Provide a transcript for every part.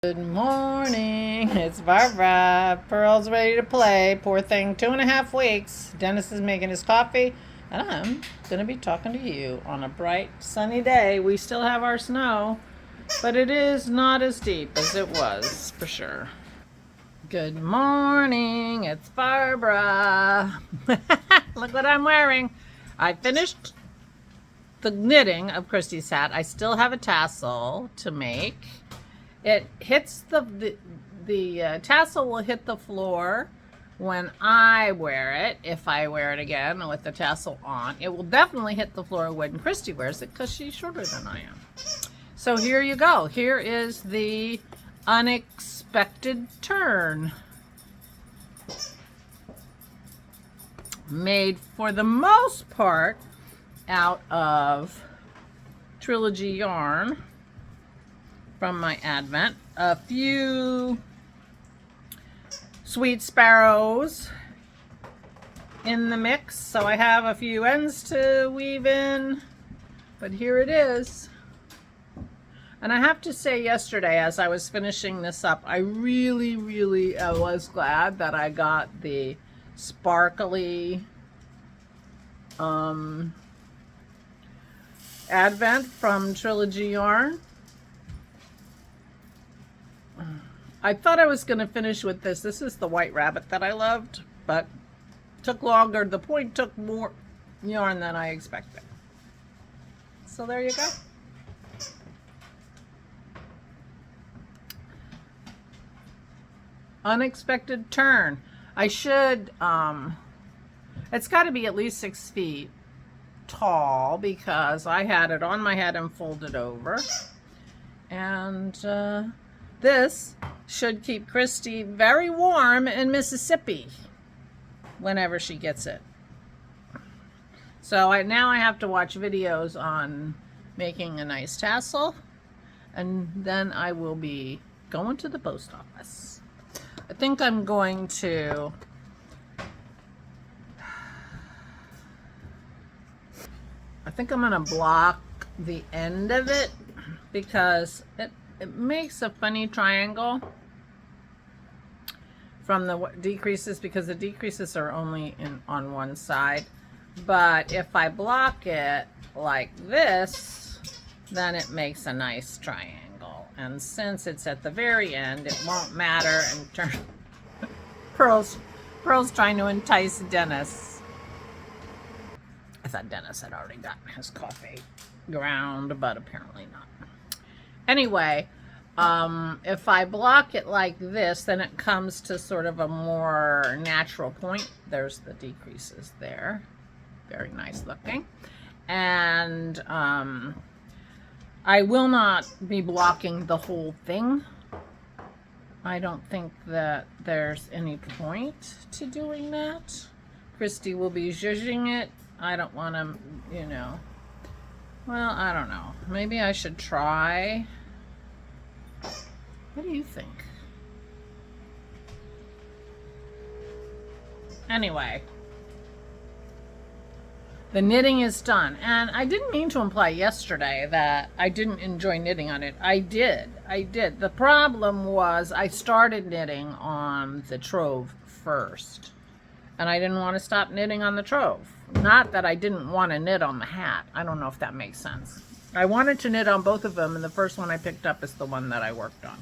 Good morning, it's Barbara. Pearl's ready to play. Poor thing, 2.5 weeks. Dennis is making his coffee, and I'm gonna be talking to you on a bright, sunny day. We still have our snow, but it is not as deep as it was, for sure. Good morning, it's Barbara. Look what I'm wearing. I finished the knitting of Christy's hat. I still have a tassel to make. It hits the tassel will hit the floor when I wear it. If I wear it again with the tassel on, it will definitely hit the floor when Christy wears it because she's shorter than I am. So here you go. Here is the unexpected turn. Made for the most part out of Trilogy yarn from my Advent. A few sweet sparrows in the mix, so I have a few ends to weave in, but here it is. And I have to say, yesterday as I was finishing this up, I really was glad that I got the sparkly Advent from Trilogy yarn. I thought I was going to finish with this. This is the white rabbit that I loved, but took longer. The point took more yarn than I expected. So there you go. Unexpected turn. I should, it's got to be at least 6 feet tall because I had it on my head and folded over. And this should keep Christy very warm in Mississippi whenever she gets it. So now I have to watch videos on making a nice tassel, and then I will be going to the post office. I think I'm going to block the end of it because it makes a funny triangle from the decreases, because the decreases are only on one side. But if I block it like this, then it makes a nice triangle. And since it's at the very end, it won't matter. And Pearl's trying to entice Dennis. I thought Dennis had already gotten his coffee ground, but apparently not. Anyway, if I block it like this, then it comes to sort of a more natural point. There's the decreases there. Very nice looking. And I will not be blocking the whole thing. I don't think that there's any point to doing that. Christy will be zhuzhing it. I don't want to, well, I don't know. Maybe I should try. What do you think? Anyway, the knitting is done. And I didn't mean to imply yesterday that I didn't enjoy knitting on it. I did. The problem was I started knitting on the trove first. And I didn't want to stop knitting on the trove. Not that I didn't want to knit on the hat. I don't know if that makes sense. I wanted to knit on both of them, and the first one I picked up is the one that I worked on.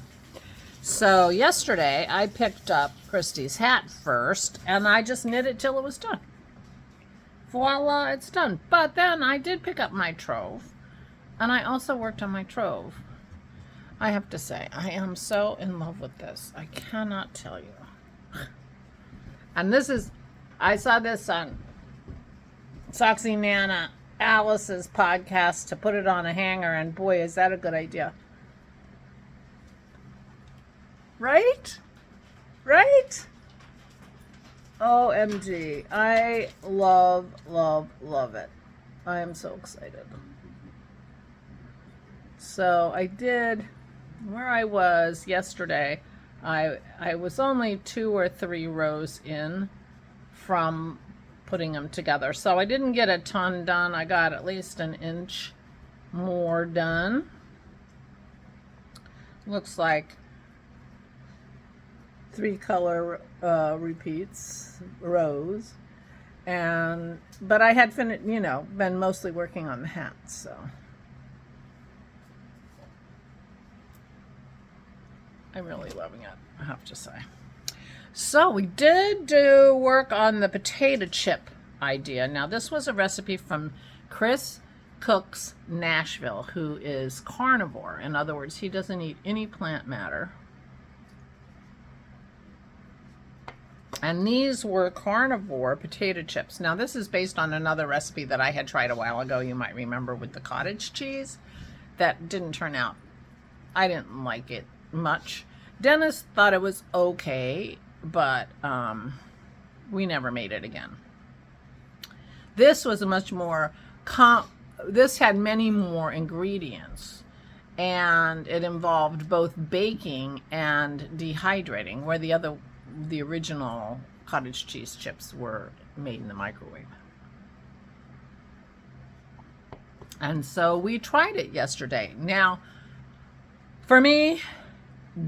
So yesterday I picked up Christy's hat first, and I just knit it till it was done. Voila, it's done. But then I did pick up my trove, and I also worked on my trove. I have to say, I am so in love with this. I cannot tell you. And this is, I saw this on Soxy Nana Alice's podcast to put it on a hanger, and boy, is that a good idea. Right? OMG. I love it. I am so excited. So I did, where I was yesterday, I was only 2 or 3 rows in from putting them together. So I didn't get a ton done. I got at least an inch more done. Looks like 3 color repeats, rows. But I had been mostly working on the hats, so. I'm really loving it, I have to say. So we did do work on the potato chip idea. Now this was a recipe from Chris Cook's Nashville, who is carnivore. In other words, he doesn't eat any plant matter. And these were carnivore potato chips. Now this is based on another recipe that I had tried a while ago, you might remember, with the cottage cheese. That didn't turn out, I didn't like it much. Dennis thought it was okay, but we never made it again. This was a much more, this had many more ingredients, and it involved both baking and dehydrating, where the original cottage cheese chips were made in the microwave. And so we tried it yesterday. Now, for me,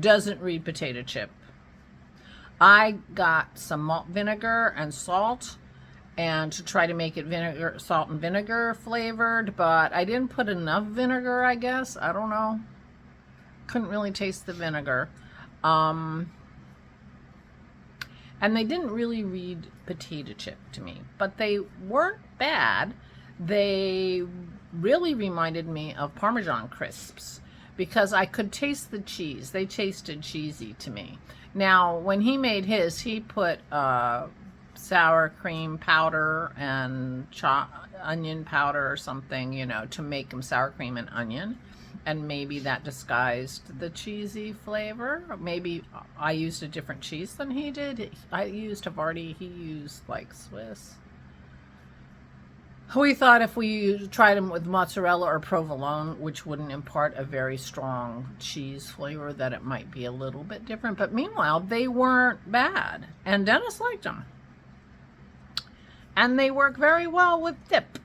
doesn't read potato chip. I got some malt vinegar and salt, and to try to make it salt and vinegar flavored, but I didn't put enough vinegar, I guess. I don't know. Couldn't really taste the vinegar. And they didn't really read potato chip to me, but they weren't bad. They really reminded me of Parmesan crisps, because I could taste the cheese. They tasted cheesy to me. Now, when he made his, he put sour cream powder and onion powder or something, to make them sour cream and onion. And maybe that disguised the cheesy flavor. Maybe I used a different cheese than he did. I used Havarti, he used like Swiss. We thought if we tried them with mozzarella or provolone, which wouldn't impart a very strong cheese flavor, that it might be a little bit different. But meanwhile, they weren't bad, and Dennis liked them. And they work very well with dip,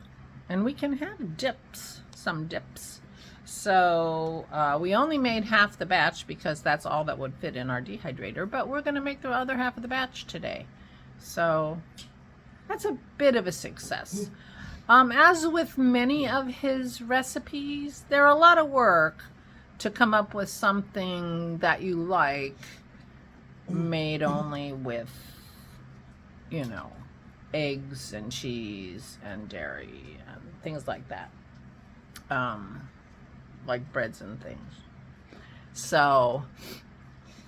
and we can have dips, some dips. So we only made half the batch because that's all that would fit in our dehydrator, but we're going to make the other half of the batch today. So that's a bit of a success. As with many of his recipes, they're a lot of work to come up with something that you like, made only with, eggs and cheese and dairy and things like that. Like breads and things. So,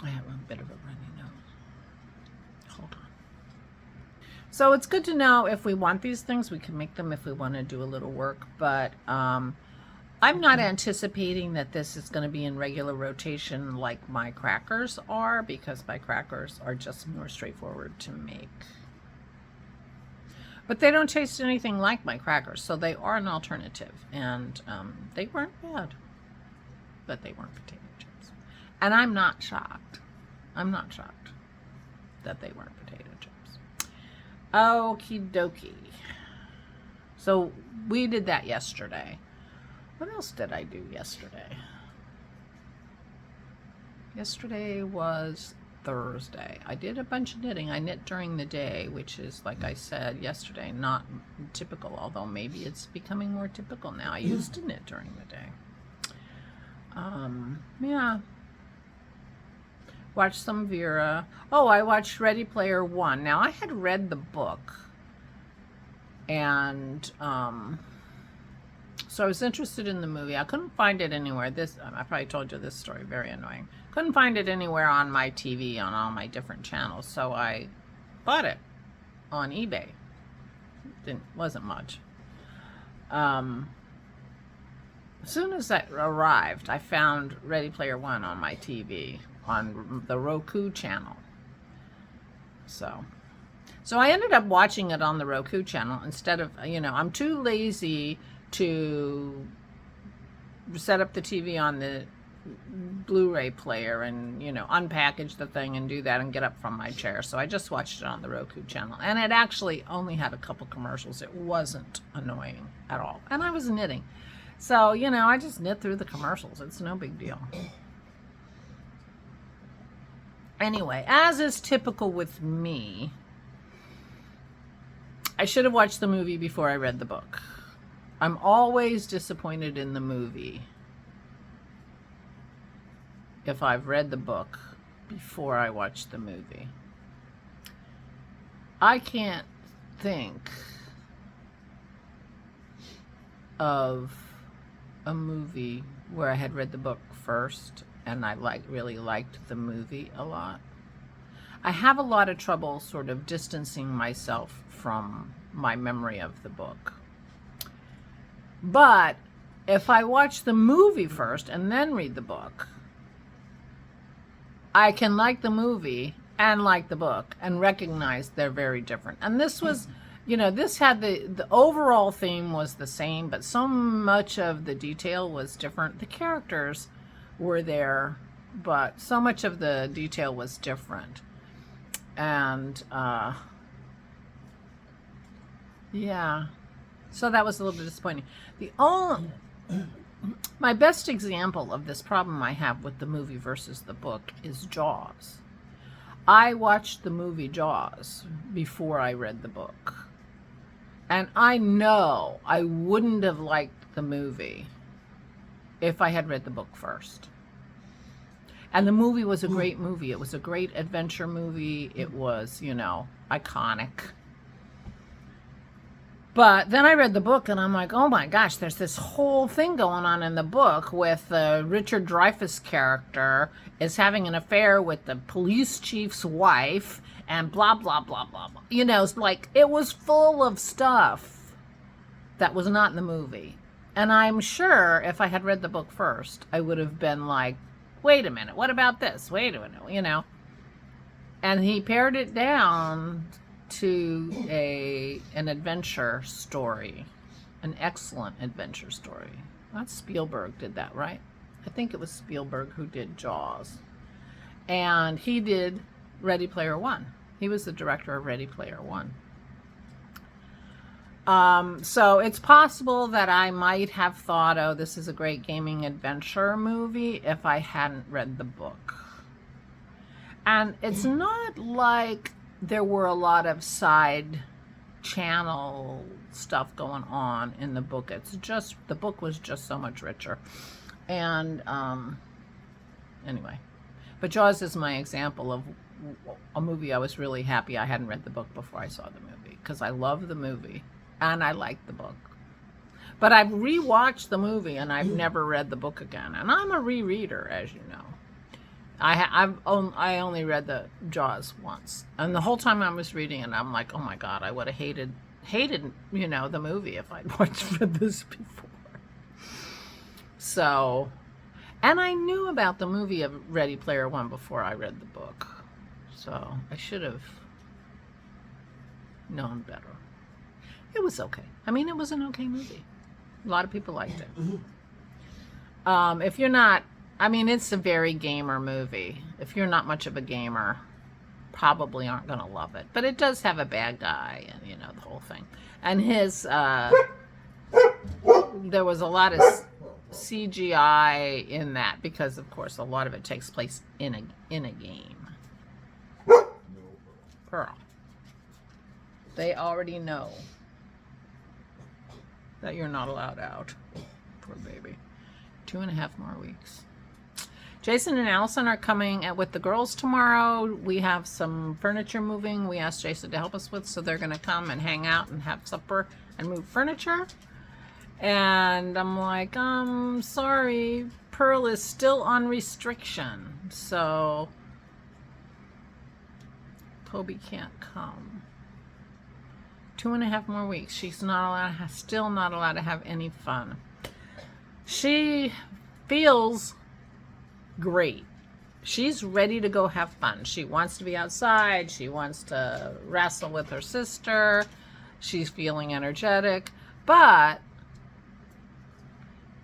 I have a bit of a runny nose. Hold on. So it's good to know if we want these things, we can make them if we want to do a little work, but I'm not anticipating that this is going to be in regular rotation like my crackers are, because my crackers are just more straightforward to make. But they don't taste anything like my crackers, so they are an alternative, and they weren't bad, but they weren't potato chips. And I'm not shocked. I'm not shocked that they weren't potato chips. Okie dokie. So we did that yesterday. What else did I do yesterday? Yesterday was Thursday. I did a bunch of knitting. I knit during the day, which is, like I said yesterday, not typical, although maybe it's becoming more typical now. I used to knit during the day. Yeah. Watched some Vera. Oh, I watched Ready Player One. Now, I had read the book, and so I was interested in the movie. I couldn't find it anywhere. I probably told you this story, very annoying. Couldn't find it anywhere on my TV, on all my different channels, so I bought it on eBay. Wasn't much. As soon as that arrived, I found Ready Player One on my TV, on the Roku channel. So I ended up watching it on the Roku channel instead of, I'm too lazy to set up the TV on the Blu-ray player and, unpackage the thing and do that and get up from my chair. So I just watched it on the Roku channel. And it actually only had a couple commercials. It wasn't annoying at all. And I was knitting. So, I just knit through the commercials. It's no big deal. Anyway, as is typical with me, I should have watched the movie before I read the book. I'm always disappointed in the movie if I've read the book before I watch the movie. I can't think of a movie where I had read the book first and I really liked the movie a lot. I have a lot of trouble sort of distancing myself from my memory of the book. But if I watch the movie first and then read the book, I can like the movie and like the book and recognize they're very different. And this was, you know, this had the overall theme was the same, but so much of the detail was different. The characters were there, but so much of the detail was different. And yeah, so that was a little bit disappointing. My best example of this problem I have with the movie versus the book is Jaws. I watched the movie Jaws before I read the book. And I know I wouldn't have liked the movie if I had read the book first. And the movie was a great movie. It was a great adventure movie. It was, you know, iconic. But then I read the book and I'm like, oh my gosh, there's this whole thing going on in the book with Richard Dreyfuss character is having an affair with the police chief's wife and blah, blah, blah, blah, blah. You know, it's like it was full of stuff that was not in the movie. And I'm sure if I had read the book first, I would have been like, wait a minute, what about this? Wait a minute, you know. And he pared it down to an adventure story, an excellent adventure story. That's Spielberg did that, right? I think it was Spielberg who did Jaws. And he did Ready Player One. He was the director of Ready Player One. So it's possible that I might have thought, oh, this is a great gaming adventure movie if I hadn't read the book. And it's not like there were a lot of side channel stuff going on in the book. It's just, the book was just so much richer. And anyway, but Jaws is my example of a movie I was really happy I hadn't read the book before I saw the movie, because I love the movie and I like the book. But I've rewatched the movie and I've never read the book again. And I'm a rereader, as you know. I only read the Jaws once, and the whole time I was reading it, I'm like, oh my God, I would have hated, you know, the movie if I'd read this before. So, and I knew about the movie of Ready Player One before I read the book, so I should have known better. It was okay. I mean, it was an okay movie. A lot of people liked it. If you're not, I mean, it's a very gamer movie. If you're not much of a gamer, probably aren't going to love it. But it does have a bad guy and, you know, the whole thing. And his, there was a lot of CGI in that because, of course, a lot of it takes place in a game. Pearl. They already know that you're not allowed out. Poor baby. 2.5 more weeks. Jason and Allison are coming with the girls tomorrow. We have some furniture moving we asked Jason to help us with, so they're going to come and hang out and have supper and move furniture. And I'm like, sorry, Pearl is still on restriction, so Toby can't come. 2.5 more weeks. She's not allowed, still not allowed to have any fun. She feels great. She's ready to go have fun. She wants to be outside. She wants to wrestle with her sister. She's feeling energetic, but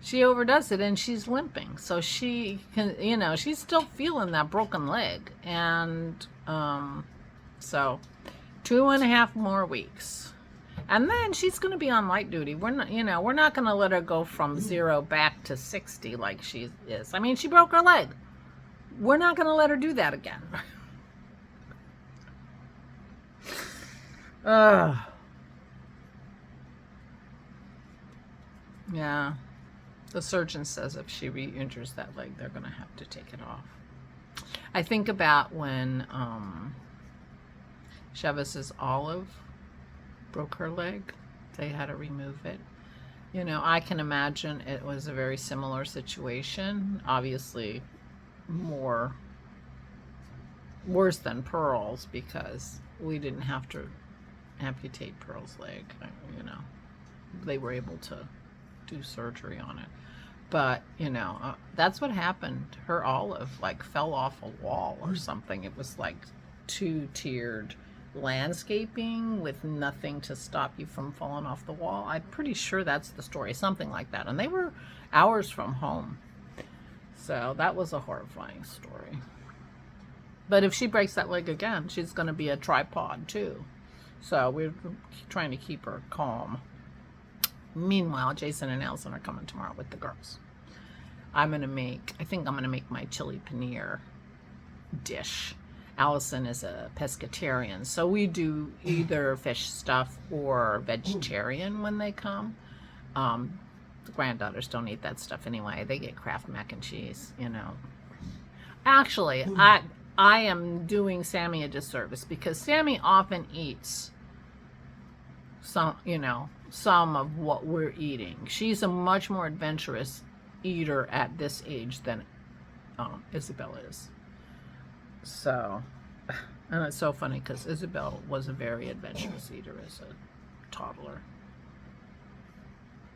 she overdoes it and she's limping. So she can, you know, she's still feeling that broken leg. And so 2.5 more weeks. And then she's going to be on light duty. We're not, you know, we're not going to let her go from 0 back to 60 like she is. I mean, she broke her leg. We're not going to let her do that again. Ugh. Yeah. The surgeon says if she re-injures that leg, they're going to have to take it off. I think about when Chevis's Olive broke her leg. They had to remove it. You know, I can imagine it was a very similar situation. Obviously, worse than Pearl's, because we didn't have to amputate Pearl's leg. You know, they were able to do surgery on it. But, you know, that's what happened. Her Olive, like, fell off a wall or something. It was like 2-tiered landscaping with nothing to stop you from falling off the wall. I'm pretty sure that's the story, something like that. And they were hours from home. So that was a horrifying story. But if she breaks that leg again, she's going to be a tripod too. So we're trying to keep her calm. Meanwhile, Jason and Allison are coming tomorrow with the girls. I think I'm going to make my chili paneer dish. Allison is a pescatarian, so we do either fish stuff or vegetarian when they come. The granddaughters don't eat that stuff anyway. They get Kraft mac and cheese, you know. Actually, I am doing Sammy a disservice because Sammy often eats some of what we're eating. She's a much more adventurous eater at this age than Isabel is. So, and it's so funny because Isabel was a very adventurous eater as a toddler.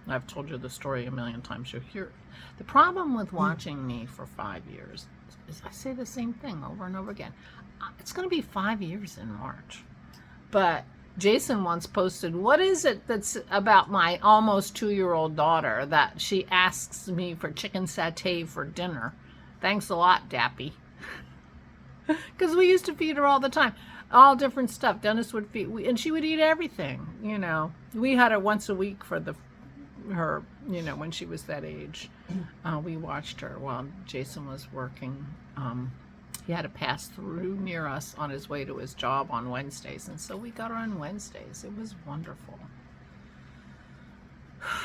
I've told you the story a million times. You'll hear. The problem with watching me for 5 years is I say the same thing over and over again. It's going to be 5 years in March. But Jason once posted, what is it that's about my almost 2-year-old daughter that she asks me for chicken satay for dinner? Thanks a lot, Dappy. Because we used to feed her all the time. All different stuff. Dennis would feed, and she would eat everything, you know. We had her once a week for her, you know, when she was that age. We watched her while Jason was working. He had to pass through near us on his way to his job on Wednesdays, and so we got her on Wednesdays. It was wonderful.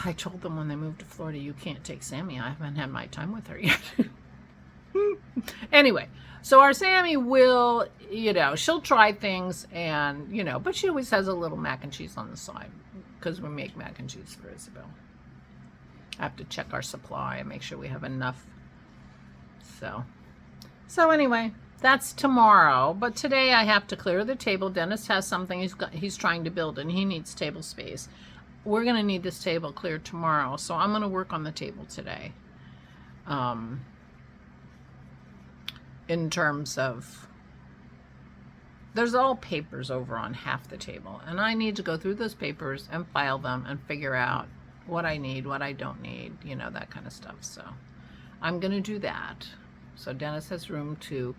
I told them when they moved to Florida, you can't take Sammy. I haven't had my time with her yet. Anyway, so our Sammy will, you know, she'll try things and, you know, but she always has a little mac and cheese on the side because we make mac and cheese for Isabel. I have to check our supply and make sure we have enough. So anyway, that's tomorrow. But today I have to clear the table. Dennis has something he's trying to build and he needs table space. We're going to need this table cleared tomorrow. So I'm going to work on the table today. In terms of, there's all papers over on half the table. And I need to go through those papers and file them and figure out what I need, what I don't need, you know, that kind of stuff. So I'm going to do that. So Dennis has room to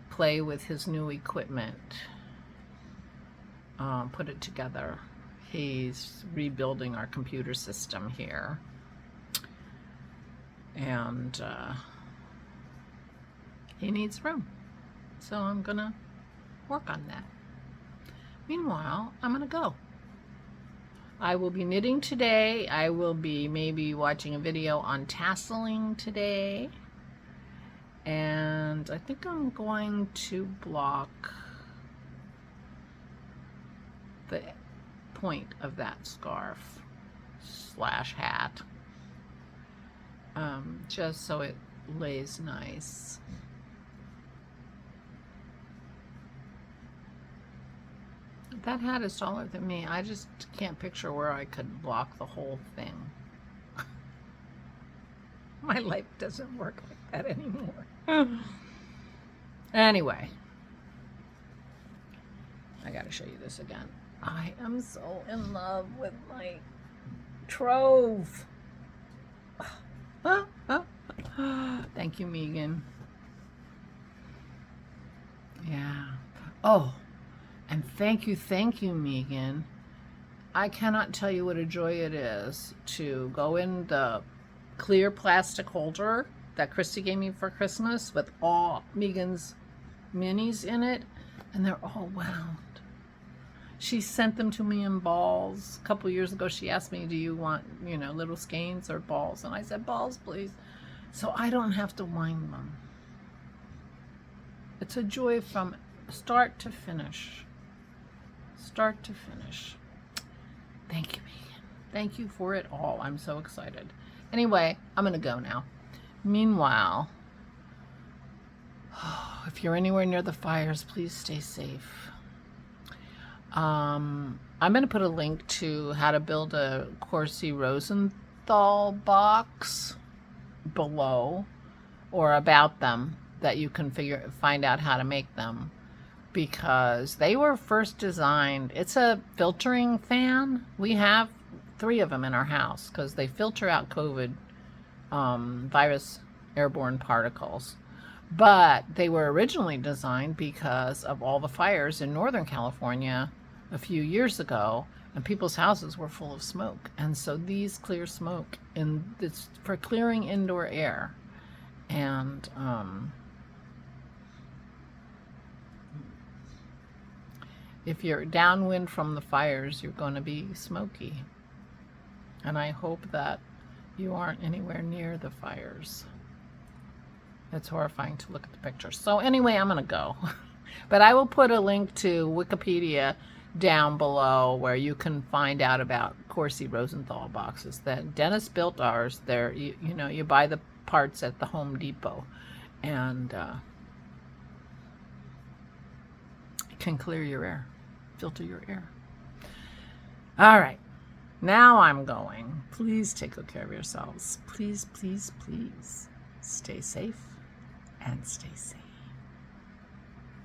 play with his new equipment, put it together. He's rebuilding our computer system here. And he needs room. So I'm going to work on that. Meanwhile, I'm going to go. I will be knitting today. I will be maybe watching a video on tasseling today. And I think I'm going to block the point of that scarf / hat. Just so it lays nice. That hat is taller than me. I just can't picture where I could block the whole thing. My life doesn't work like that anymore. Anyway, I gotta show you this again. I am so in love with my trove. Thank you, Megan. Yeah. Oh, and thank you, Megan. I cannot tell you what a joy it is to go in the clear plastic holder that Christy gave me for Christmas with all Megan's minis in it, and they're all wound. She sent them to me in balls. A couple years ago, she asked me, do you want, you know, little skeins or balls? And I said, balls, please. So I don't have to wind them. It's a joy from start to finish. Start to finish. Thank you, Megan. Thank you for it all. I'm so excited. Anyway, I'm going to go now. Meanwhile, if you're anywhere near the fires, please stay safe. I'm going to put a link to how to build a Corsi Rosenthal box below, or about them, that you can find out how to make them, because they were first designed. It's a filtering fan. We have 3 of them in our house because they filter out COVID virus airborne particles. But they were originally designed because of all the fires in Northern California a few years ago, and people's houses were full of smoke. And so these clear smoke, and it's for clearing indoor air. And if you're downwind from the fires, you're going to be smoky. And I hope that you aren't anywhere near the fires. It's horrifying to look at the pictures. So anyway, I'm going to go. But I will put a link to Wikipedia down below where you can find out about Corsi Rosenthal boxes. That Dennis built ours. There, you know, you buy the parts at the Home Depot, and it can clear your air, filter your air. All right, now I'm going. Please take good care of yourselves. Please, please, please stay safe and stay safe.